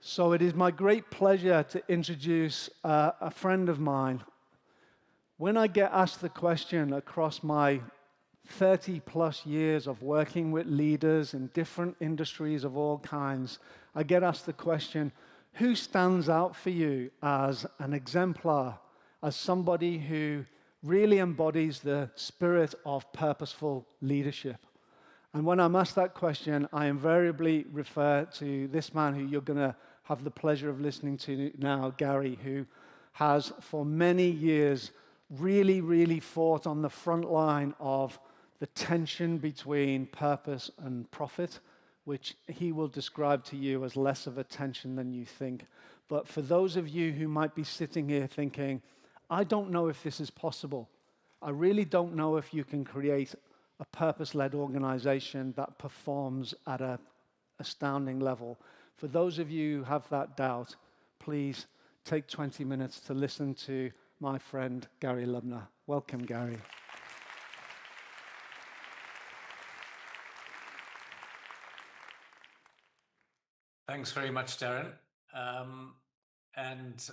So it is my great pleasure to introduce a friend of mine. When I get asked the question across my 30 plus years of working with leaders in different industries of all kinds, I get asked the question, who stands out for you as an exemplar, as somebody who really embodies the spirit of purposeful leadership? And when I'm asked that question, I invariably refer to this man who you're going to have the pleasure of listening to now, Gary, who has for many years really fought on the front line of the tension between purpose and profit, which he will describe to you as less of a tension than you think. But for those of you who might be sitting here thinking, I don't know if this is possible. I really don't know if you can create a purpose-led organization that performs at an astounding level. For those of you who have that doubt, please take 20 minutes to listen to my friend Gary Lubner. Welcome, Gary. Thanks very much, Darren. And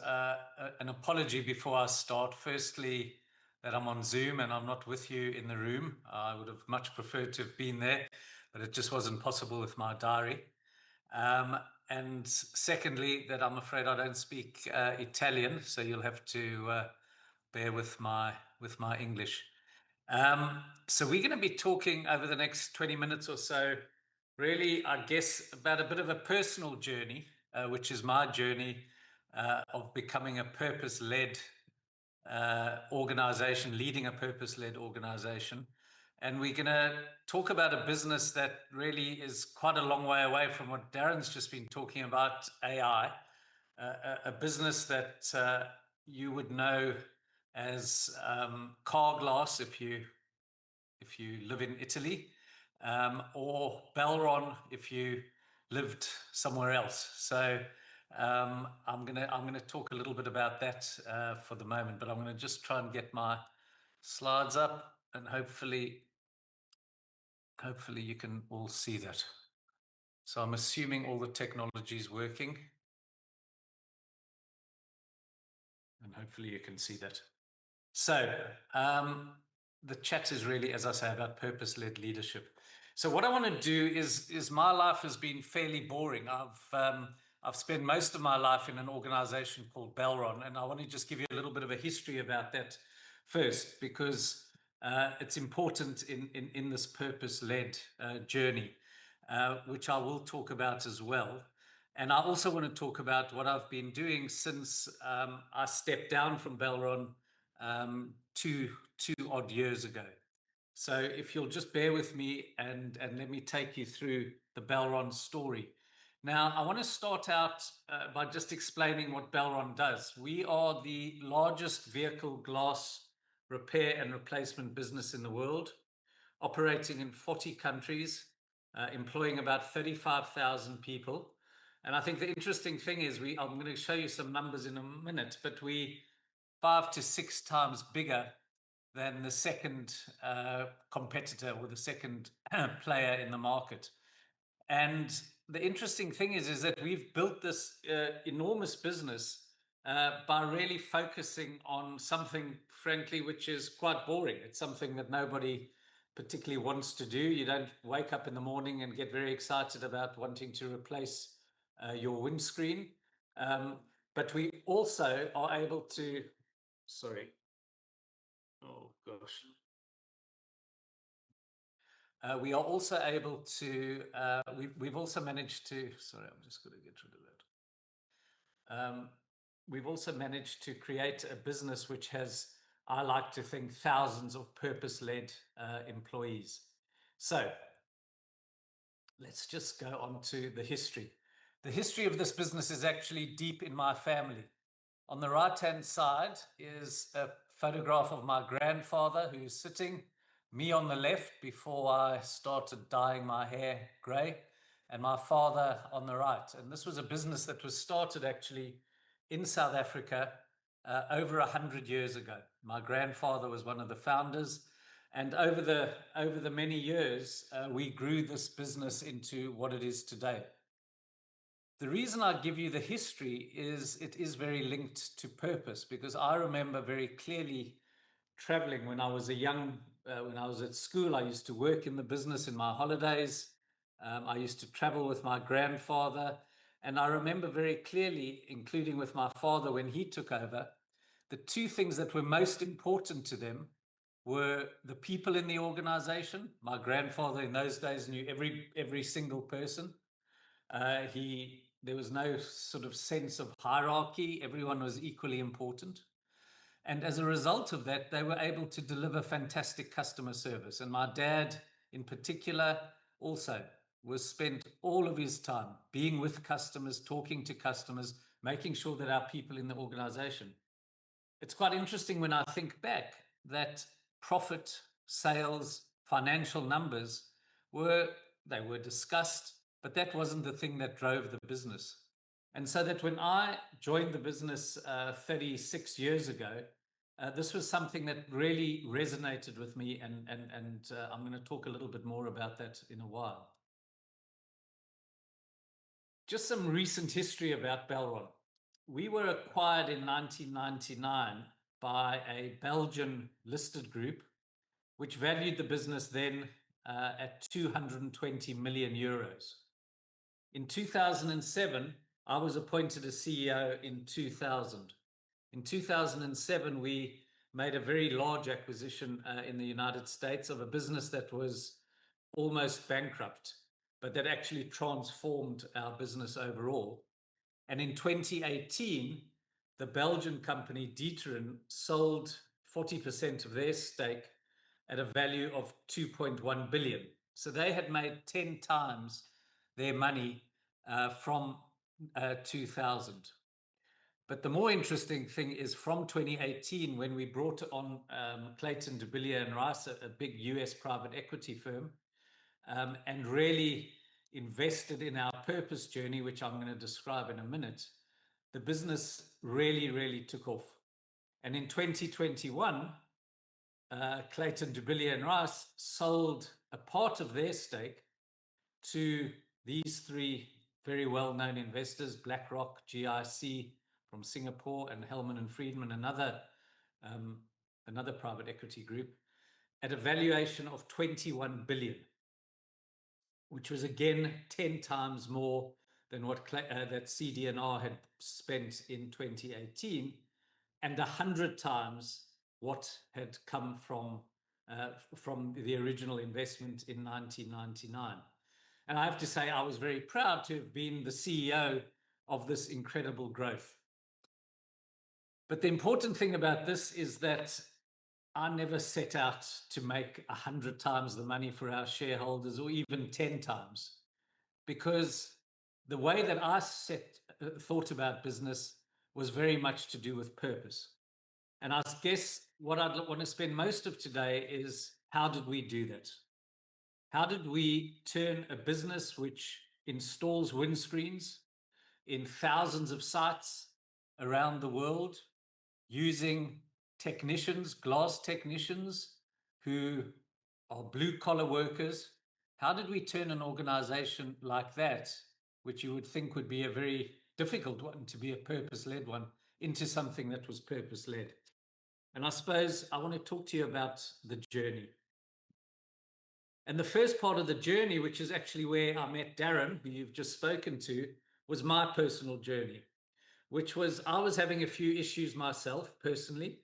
an apology before I start. Firstly, that I'm on Zoom and I'm not with you in the room. I would have much preferred to have been there, but it just wasn't possible with my diary. And secondly, that I'm afraid I don't speak Italian, so you'll have to bear with my English. So we're going to be talking over the next 20 minutes or so, really, I guess, about a bit of a personal journey, which is my journey of becoming a purpose-led organization, leading a purpose-led organization. And we're going to talk about a business that really is quite a long way away from what Darren's just been talking about, AI, a business that you would know as Carglass if you live in Italy, or Belron if you lived somewhere else. So I'm gonna talk a little bit about that for the moment, but I'm gonna just try and get my slides up, and hopefully you can all see that. So I'm assuming all the technology is working, and hopefully you can see that. So the chat is really, as I say, about purpose-led leadership. So what I want to do is my life has been fairly boring. I've spent most of my life in an organization called Belron, and I want to just give you a little bit of a history about that first, because it's important in this purpose-led journey, which I will talk about as well. And I also want to talk about what I've been doing since I stepped down from Belron two odd years ago. So if you'll just bear with me and let me take you through the Belron story. Now, I want to start out by just explaining what Belron does. We are the largest vehicle glass repair and replacement business in the world, operating in 40 countries, employing about 35,000 people. And I think the interesting thing is I'm going to show you some numbers in a minute, but we 5 to 6 times bigger than the second competitor or the second player in the market. And the interesting thing is that we've built this enormous business by really focusing on something, frankly, which is quite boring. It's something that nobody particularly wants to do. You don't wake up in the morning and get very excited about wanting to replace your windscreen. But we also are able to, sorry. Oh, gosh. We are also able to, we've also managed to, sorry, I'm just going to get rid of that. We've also managed to create a business which has, I like to think, thousands of purpose-led employees. So let's just go on to the history. The history of this business is actually deep in my family. On the right-hand side is a photograph of my grandfather who's sitting, me on the left before I started dyeing my hair grey, and my father on the right. And this was a business that was started actually in South Africa over 100 years ago. My grandfather was one of the founders, and over the many years, we grew this business into what it is today. The reason I give you the history is it is very linked to purpose, because I remember very clearly traveling when I was when I was at school. I used to work in the business in my holidays. I used to travel with my grandfather. And I remember very clearly, including with my father when he took over, the two things that were most important to them were the people in the organization. My grandfather in those days knew every single person. There was no sort of sense of hierarchy. Everyone was equally important. And as a result of that, they were able to deliver fantastic customer service. And my dad, in particular, also was spent all of his time being with customers, talking to customers, making sure that our people in the organization. It's quite interesting when I think back that profit, sales, financial numbers they were discussed, but that wasn't the thing that drove the business. And so that when I joined the business 36 years ago, this was something that really resonated with me, and I'm going to talk a little bit more about that in a while. Just some recent history about Belron. We were acquired in 1999 by a Belgian listed group, which valued the business then at 220 million euros. In 2007, I was appointed as CEO in 2000. In 2007, we made a very large acquisition in the United States of a business that was almost bankrupt, but that actually transformed our business overall. And in 2018, the Belgian company D'Ieteren sold 40% of their stake at a value of 2.1 billion. So they had made 10 times their money from 2000. But the more interesting thing is from 2018, when we brought on Clayton, Dubilier and Rice, a big US private equity firm, and really invested in our purpose journey, which I'm going to describe in a minute, the business really took off. And in 2021, Clayton, Dubilier and Rice sold a part of their stake to these three very well-known investors: BlackRock, GIC from Singapore, and Hellman and Friedman, another private equity group, at a valuation of 21 billion, which was again 10 times more than what that CD&R had spent in 2018, and 100 times what had come from the original investment in 1999. And I have to say, I was very proud to have been the CEO of this incredible growth. But the important thing about this is that I never set out to make 100 times the money for our shareholders, or even 10 times, because the way that I thought about business was very much to do with purpose. And I guess what I'd want to spend most of today is, how did we do that? How did we turn a business which installs windscreens in thousands of sites around the world, using technicians, glass technicians who are blue-collar workers? How did we turn an organization like that, which you would think would be a very difficult one to be a purpose-led one, into something that was purpose-led? And I suppose I want to talk to you about the journey. And the first part of the journey, which is actually where I met Darren, who you've just spoken to, was my personal journey, which was, I was having a few issues myself personally,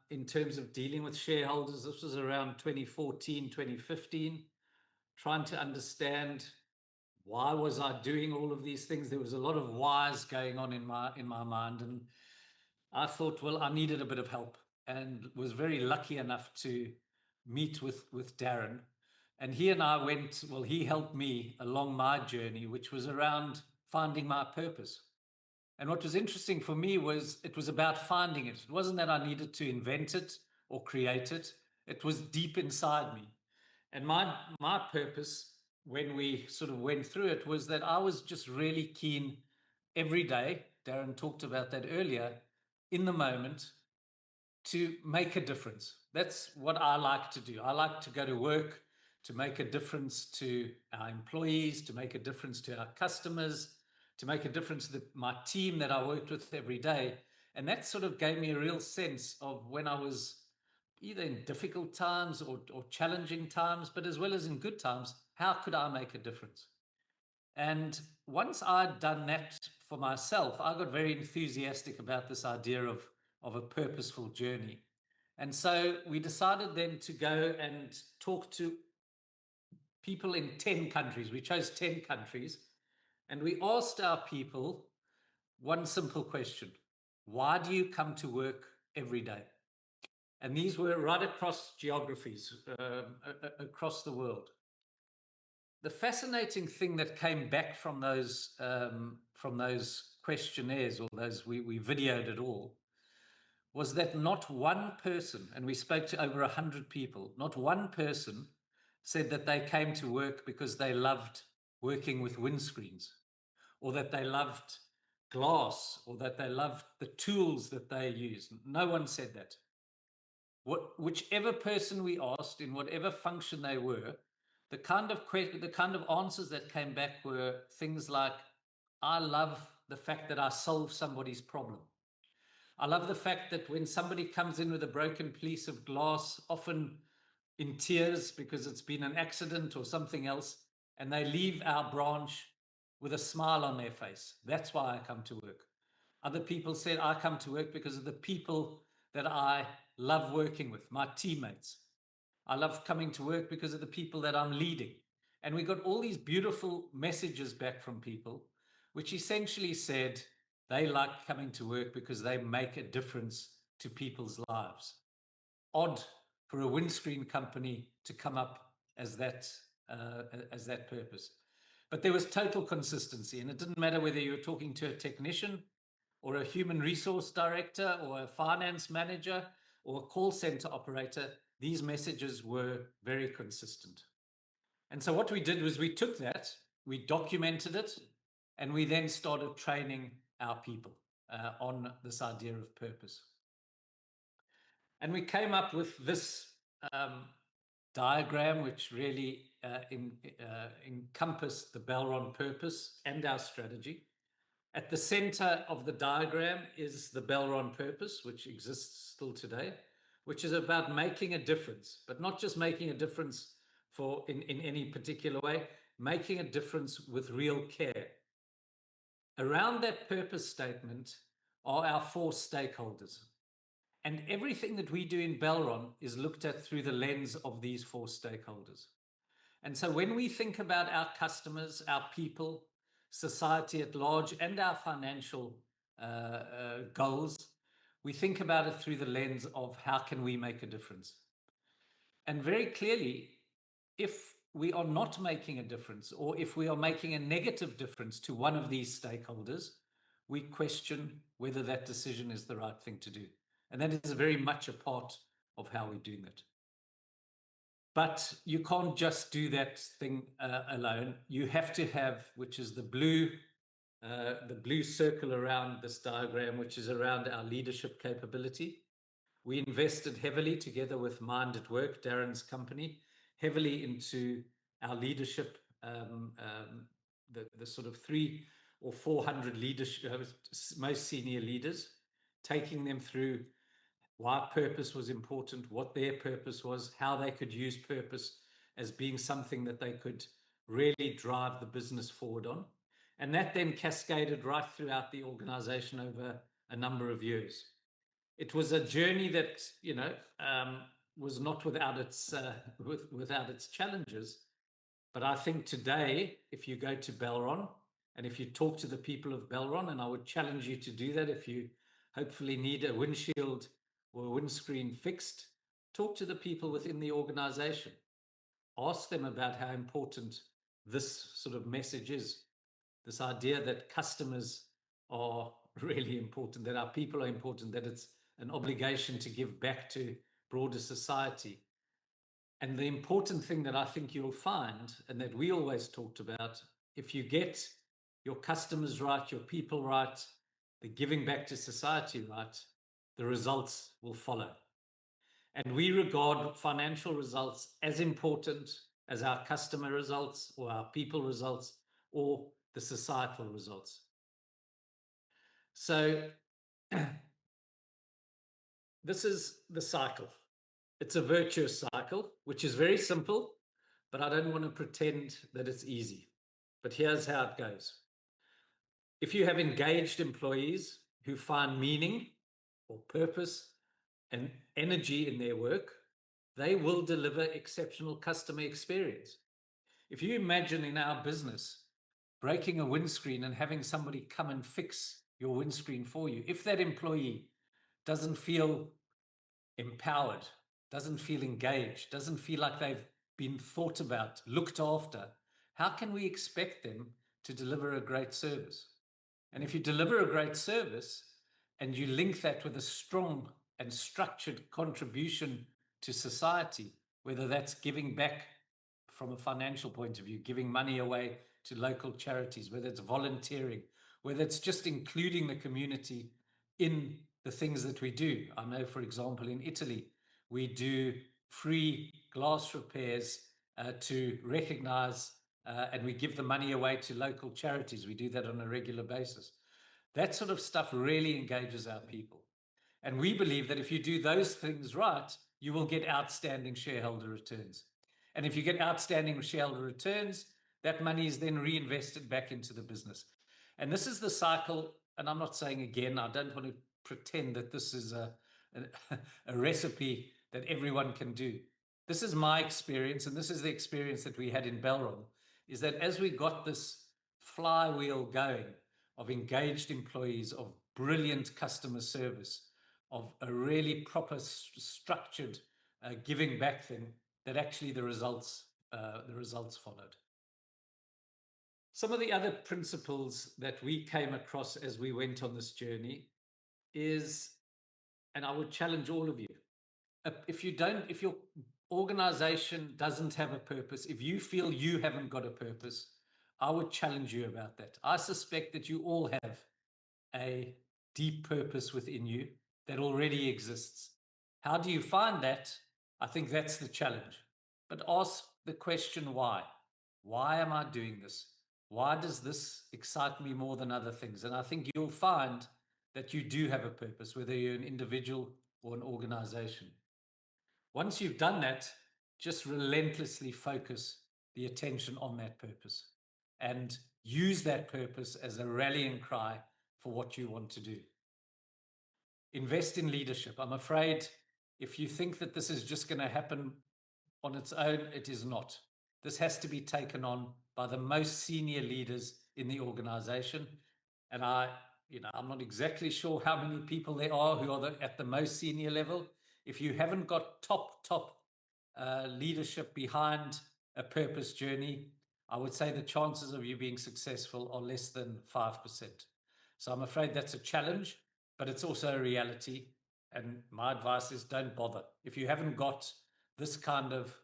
in terms of dealing with shareholders. This was around 2014, 2015, trying to understand, why was I doing all of these things? There was a lot of whys going on in my mind, and I thought, well, I needed a bit of help, and was very lucky enough to meet with Darren. And he and I he helped me along my journey, which was around finding my purpose. And what was interesting for me was, it was about finding it. It wasn't that I needed to invent it or create it. It was deep inside me. And my purpose, when we sort of went through it, was that I was just really keen every day, Darren talked about that earlier, in the moment, to make a difference. That's what I like to do. I like to go to work to make a difference to our employees, to make a difference to our customers, to make a difference to my team that I worked with every day. And that sort of gave me a real sense of when I was either in difficult times or challenging times, but as well as in good times, how could I make a difference? And once I'd done that for myself, I got very enthusiastic about this idea of a purposeful journey. And so we decided then to go and talk to people in 10 countries. We chose 10 countries and we asked our people one simple question: why do you come to work every day? And these were right across geographies, across the world. The fascinating thing that came back from those questionnaires, or those we videoed it all, was that not one person, and we spoke to over 100 people, not one person said that they came to work because they loved working with windscreens, or that they loved glass, or that they loved the tools that they use. No one said that. Whichever person we asked, in whatever function they were, the kind of answers that came back were things like, I love the fact that I solve somebody's problem. I love the fact that when somebody comes in with a broken piece of glass, often in tears because it's been an accident or something else, and they leave our branch with a smile on their face. That's why I come to work. Other people said, I come to work because of the people that I love working with, my teammates. I love coming to work because of the people that I'm leading. And we got all these beautiful messages back from people, which essentially said they like coming to work because they make a difference to people's lives. Odd for a windscreen company to come up as that purpose. But there was total consistency, and it didn't matter whether you were talking to a technician or a human resource director or a finance manager or a call center operator. These messages were very consistent. And so what we did was we took that, we documented it, and we then started training our people on this idea of purpose. And we came up with this diagram, which really encompassed the Belron purpose and our strategy. At the center of the diagram is the Belron purpose, which exists still today, which is about making a difference, but not just making a difference in any particular way, making a difference with real care. Around that purpose statement are our 4 stakeholders. And everything that we do in Belron is looked at through the lens of these 4 stakeholders. And so when we think about our customers, our people, society at large, and our financial goals, we think about it through the lens of how can we make a difference. And very clearly, if we are not making a difference, or if we are making a negative difference to one of these stakeholders, we question whether that decision is the right thing to do. And that is very much a part of how we're doing it. But you can't just do that thing alone. You have to have, which is the blue circle around this diagram, which is around our leadership capability. We invested heavily, together with Mind at Work, Darren's company, heavily into our leadership, the sort of 300 or 400 leadership, most senior leaders, taking them through why purpose was important, what their purpose was, how they could use purpose as being something that they could really drive the business forward on. And that then cascaded right throughout the organization over a number of years. It was a journey that, was not without its challenges. But I think today, if you go to Belron and if you talk to the people of Belron, and I would challenge you to do that if you hopefully need a windshield or a windscreen fixed, talk to the people within the organization. Ask them about how important this sort of message is. This idea that customers are really important, that our people are important, that it's an obligation to give back to broader society. And the important thing that I think you'll find, and that we always talked about, if you get your customers right, your people right, the giving back to society right, the results will follow. And we regard financial results as important as our customer results or our people results or the societal results. So this is the cycle. It's a virtuous cycle, which is very simple, but I don't want to pretend that it's easy. But here's how it goes. If you have engaged employees who find meaning or purpose and energy in their work, they will deliver exceptional customer experience. If you imagine in our business breaking a windscreen and having somebody come and fix your windscreen for you, if that employee doesn't feel empowered, doesn't feel engaged, doesn't feel like they've been thought about, looked after, how can we expect them to deliver a great service? And if you deliver a great service and you link that with a strong and structured contribution to society, whether that's giving back from a financial point of view, giving money away to local charities, whether it's volunteering, whether it's just including the community in the things that we do. I know, for example, in Italy, we do free glass repairs to recognize and we give the money away to local charities. We do that on a regular basis. That sort of stuff really engages our people. And we believe that if you do those things right, you will get outstanding shareholder returns. And if you get outstanding shareholder returns, that money is then reinvested back into the business. And this is the cycle. And I'm not saying again, I don't want to pretend that this is a recipe that everyone can do. This is my experience, and this is the experience that we had in Belron, is that as we got this flywheel going of engaged employees, of brilliant customer service, of a really proper structured giving back thing, that actually the results followed. Some of the other principles that we came across as we went on this journey is, and I would challenge all of you, if your organization doesn't have a purpose, if you feel you haven't got a purpose, I would challenge you about that. I suspect that you all have a deep purpose within you that already exists. How do you find that? I think that's the challenge. But ask the question why. Why am I doing this? Why does this excite me more than other things? And I think you'll find that you do have a purpose, whether you're an individual or an organization. Once you've done that, just relentlessly focus the attention on that purpose and use that purpose as a rallying cry for what you want to do. Invest in leadership. I'm afraid if you think that this is just going to happen on its own, it is not. This has to be taken on by the most senior leaders in the organization. And I'm not exactly sure how many people there are who are at the most senior level. If you haven't got top leadership behind a purpose journey, I would say the chances of you being successful are less than 5%. So I'm afraid that's a challenge, but it's also a reality. And my advice is don't bother. If you haven't got this kind of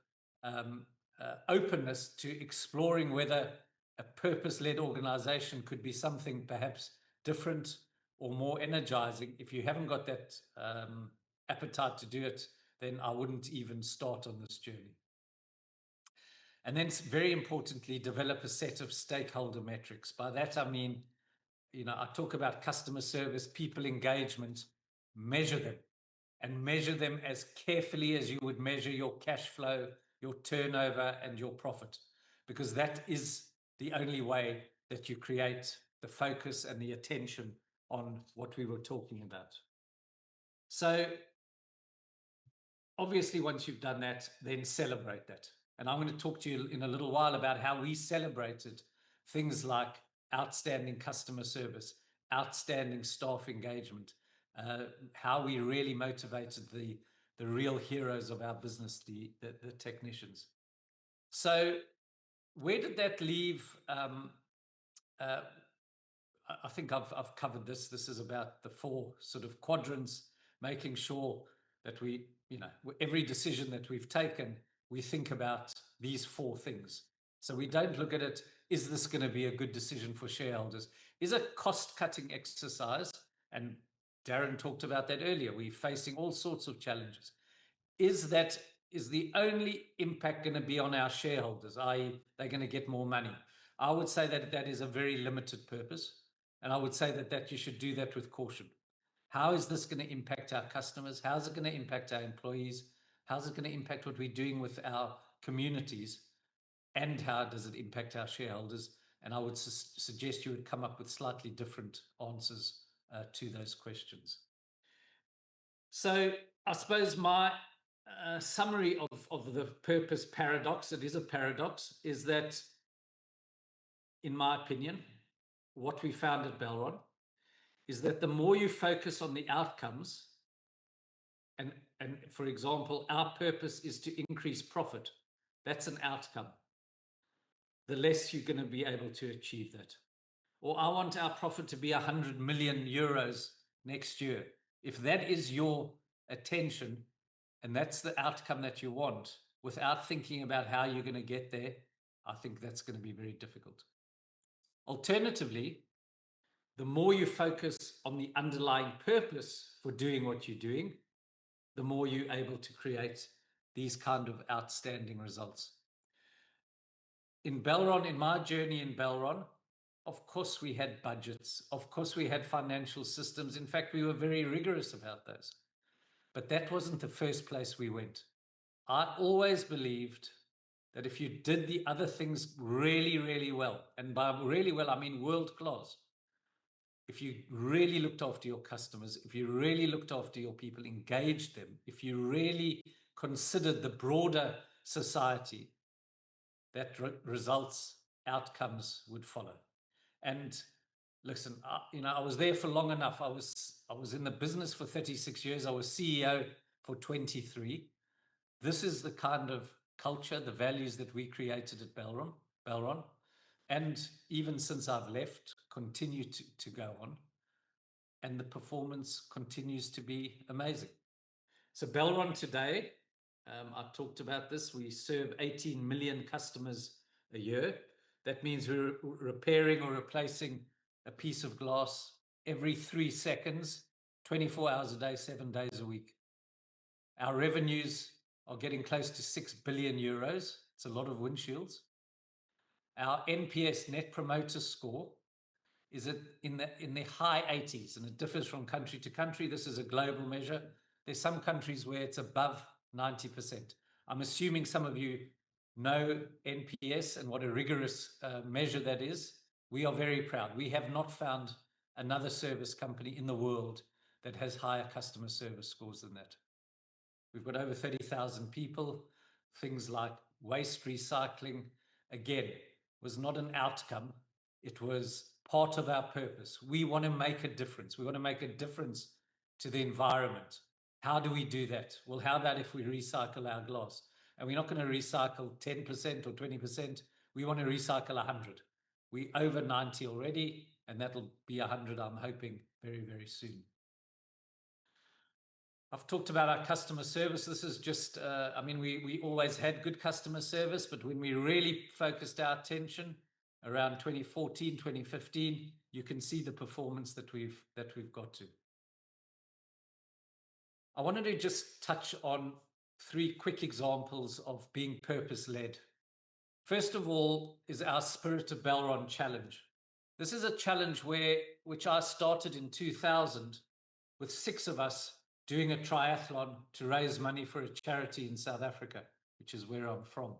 openness to exploring whether a purpose-led organization could be something perhaps different or more energizing, if you haven't got that appetite to do it, then I wouldn't even start on this journey. And then very importantly, develop a set of stakeholder metrics. By that, I mean, I talk about customer service, people engagement, measure them and measure them as carefully as you would measure your cash flow, your turnover, and your profit, because that is the only way that you create the focus and the attention on what we were talking about. So obviously, once you've done that, then celebrate that. And I'm going to talk to you in a little while about how we celebrated things like outstanding customer service, outstanding staff engagement, how we really motivated the real heroes of our business, the technicians. So where did that leave? I think I've covered this. This is about the 4 sort of quadrants, making sure that we, every decision that we've taken, we think about these 4 things. So we don't look at it, is this going to be a good decision for shareholders? Is a cost-cutting exercise, and Darren talked about that earlier, we're facing all sorts of challenges. Is the only impact going to be on our shareholders, i.e. they're going to get more money? I would say that is a very limited purpose. And I would say that you should do that with caution. How is this going to impact our customers? How is it going to impact our employees? How's it going to impact what we're doing with our communities? And how does it impact our shareholders? And I would suggest you would come up with slightly different answers to those questions. So I suppose my summary of the purpose paradox, it is a paradox, is that, in my opinion, what we found at Belron is that the more you focus on the outcomes, and for example, our purpose is to increase profit, that's an outcome, the less you're going to be able to achieve that. Or I want our profit to be 100 million euros next year. If that is your attention and that's the outcome that you want, without thinking about how you're going to get there, I think that's going to be very difficult. Alternatively, the more you focus on the underlying purpose for doing what you're doing, the more you're able to create these kind of outstanding results. In Belron, in my journey in Belron, of course we had budgets, of course we had financial systems. In fact, we were very rigorous about those. But that wasn't the first place we went. I always believed that if you did the other things really, really well, and by really well, I mean world class, if you really looked after your customers, if you really looked after your people, engaged them, if you really considered the broader society, that results, outcomes would follow. And listen, I was there for long enough. I was in the business for 36 years. I was CEO for 23. This is the kind of culture, the values that we created at Belron, and even since I've left, continue to go on. And the performance continues to be amazing. So Belron today, I've talked about this, we serve 18 million customers a year. That means we're repairing or replacing a piece of glass every 3 seconds, 24 hours a day, 7 days a week. Our revenues are getting close to 6 billion euros. It's a lot of windshields. Our NPS, Net Promoter Score, is in the high 80s, and it differs from country to country. This is a global measure. There's some countries where it's above 90%. I'm assuming some of you know NPS and what a rigorous measure that is. We are very proud. We have not found another service company in the world that has higher customer service scores than that. We've got over 30,000 people. Things like waste recycling, again, was not an outcome. It was part of our purpose. We want to make a difference. We want to make a difference to the environment. How do we do that? Well, how about if we recycle our glass? And we're not going to recycle 10% or 20%. We want to recycle 100. We're over 90 already, and that'll be 100, I'm hoping, very, very soon. I've talked about our customer service. This is just, we always had good customer service, but when we really focused our attention around 2014, 2015, you can see the performance that we've got to. I wanted to just touch on 3 quick examples of being purpose-led. First of all is our Spirit of Belron challenge. This is a challenge which I started in 2000 with 6 of us doing a triathlon to raise money for a charity in South Africa, which is where I'm from.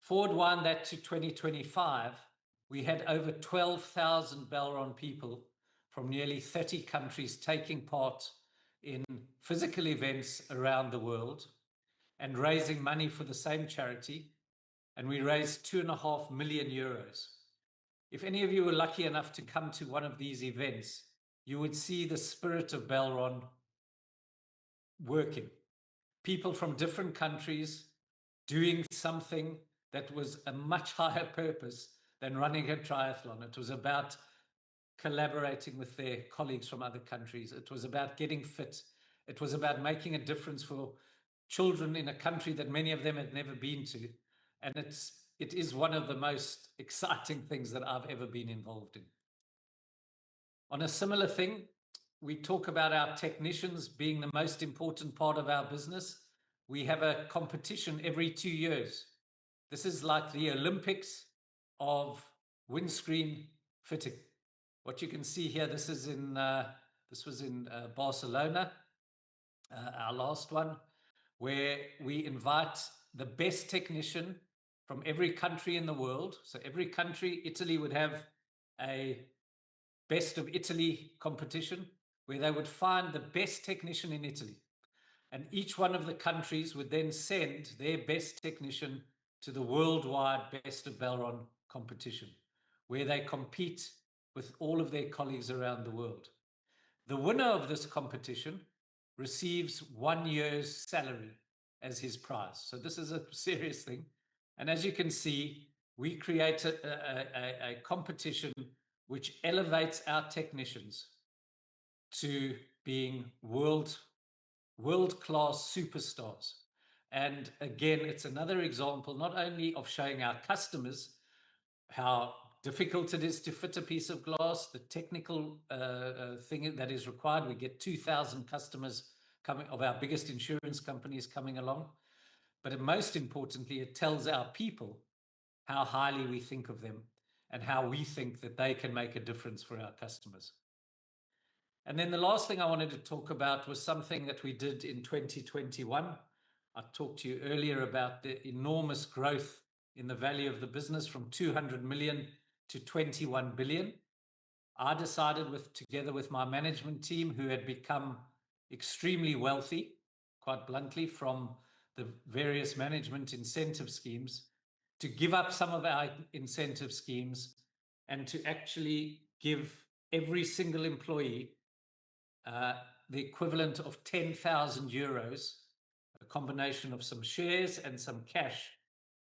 Forward wind that to 2025, we had over 12,000 Belron people from nearly 30 countries taking part in physical events around the world and raising money for the same charity. And we raised 2.5 million euros. If any of you were lucky enough to come to one of these events, you would see the Spirit of Belron working. People from different countries doing something that was a much higher purpose than running a triathlon. It was about collaborating with their colleagues from other countries. It was about getting fit. It was about making a difference for children in a country that many of them had never been to. And it is one of the most exciting things that I've ever been involved in. On a similar thing, we talk about our technicians being the most important part of our business. We have a competition every 2 years. This is like the Olympics of windscreen fitting. What you can see here, this was in Barcelona, our last one, where we invite the best technician from every country in the world. So every country, Italy would have a best of Italy competition where they would find the best technician in Italy. And each one of the countries would then send their best technician to the worldwide Best of Belron competition, where they compete with all of their colleagues around the world. The winner of this competition receives 1 year's salary as his prize. So this is a serious thing. And as you can see, we created a competition which elevates our technicians to being world-class superstars. And again, it's another example not only of showing our customers how difficult it is to fit a piece of glass, the technical thing that is required. We get 2,000 customers coming, of our biggest insurance companies coming along. But most importantly, it tells our people how highly we think of them and how we think that they can make a difference for our customers. And then the last thing I wanted to talk about was something that we did in 2021. I talked to you earlier about the enormous growth in the value of the business from 200 million to 21 billion. I decided, together with my management team, who had become extremely wealthy, quite bluntly, from the various management incentive schemes, to give up some of our incentive schemes and to actually give every single employee the equivalent of 10,000 euros, a combination of some shares and some cash,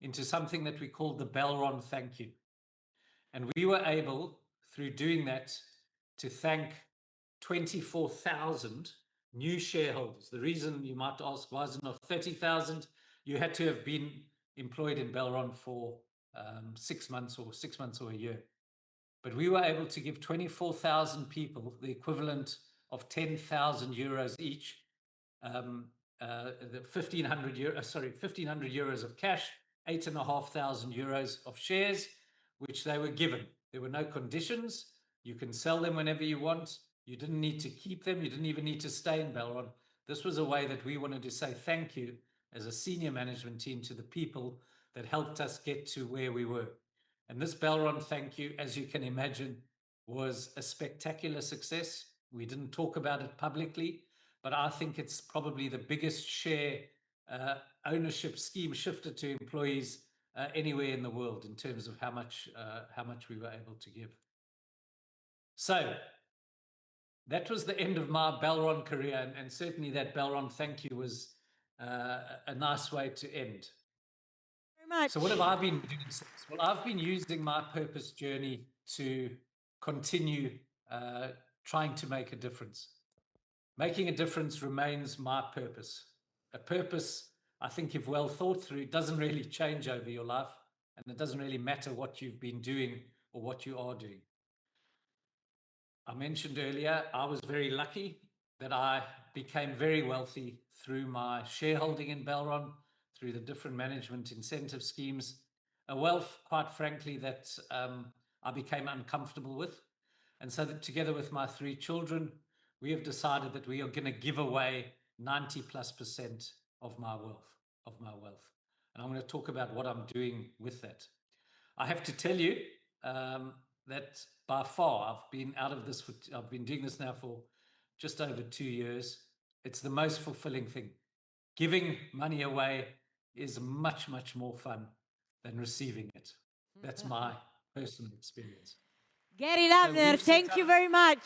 into something that we called the Belron Thank You. And we were able, through doing that, to thank 24,000 new shareholders. The reason you might ask, why isn't it 30,000? You had to have been employed in Belron for 6 months or a year. But we were able to give 24,000 people the equivalent of 10,000 euros each, the 1,500 euros of cash, 8,500 euros of shares, which they were given. There were no conditions. You can sell them whenever you want. You didn't need to keep them. You didn't even need to stay in Belron. This was a way that we wanted to say thank you as a senior management team to the people that helped us get to where we were. And this Belron Thank You, as you can imagine, was a spectacular success. We didn't talk about it publicly, but I think it's probably the biggest share ownership scheme shifted to employees anywhere in the world in terms of how much we were able to give. So that was the end of my Belron career, and certainly that Belron Thank You was a nice way to end. Very much. So what have I been doing since? Well, I've been using my purpose journey to continue trying to make a difference. Making a difference remains my purpose. A purpose, I think, if well thought through, doesn't really change over your life, and it doesn't really matter what you've been doing or what you are doing. I mentioned earlier, I was very lucky that I became very wealthy through my shareholding in Belron, through the different management incentive schemes, a wealth, quite frankly, that I became uncomfortable with. And so that together with my 3 children, we have decided that we are going to give away 90+% of my wealth. And I'm going to talk about what I'm doing with that. I have to tell you that by far, I've been doing this now for just over 2 years. It's the most fulfilling thing. Giving money away is much, much more fun than receiving it. That's my personal experience. Gary So Lubner, we've set thank you up- very much.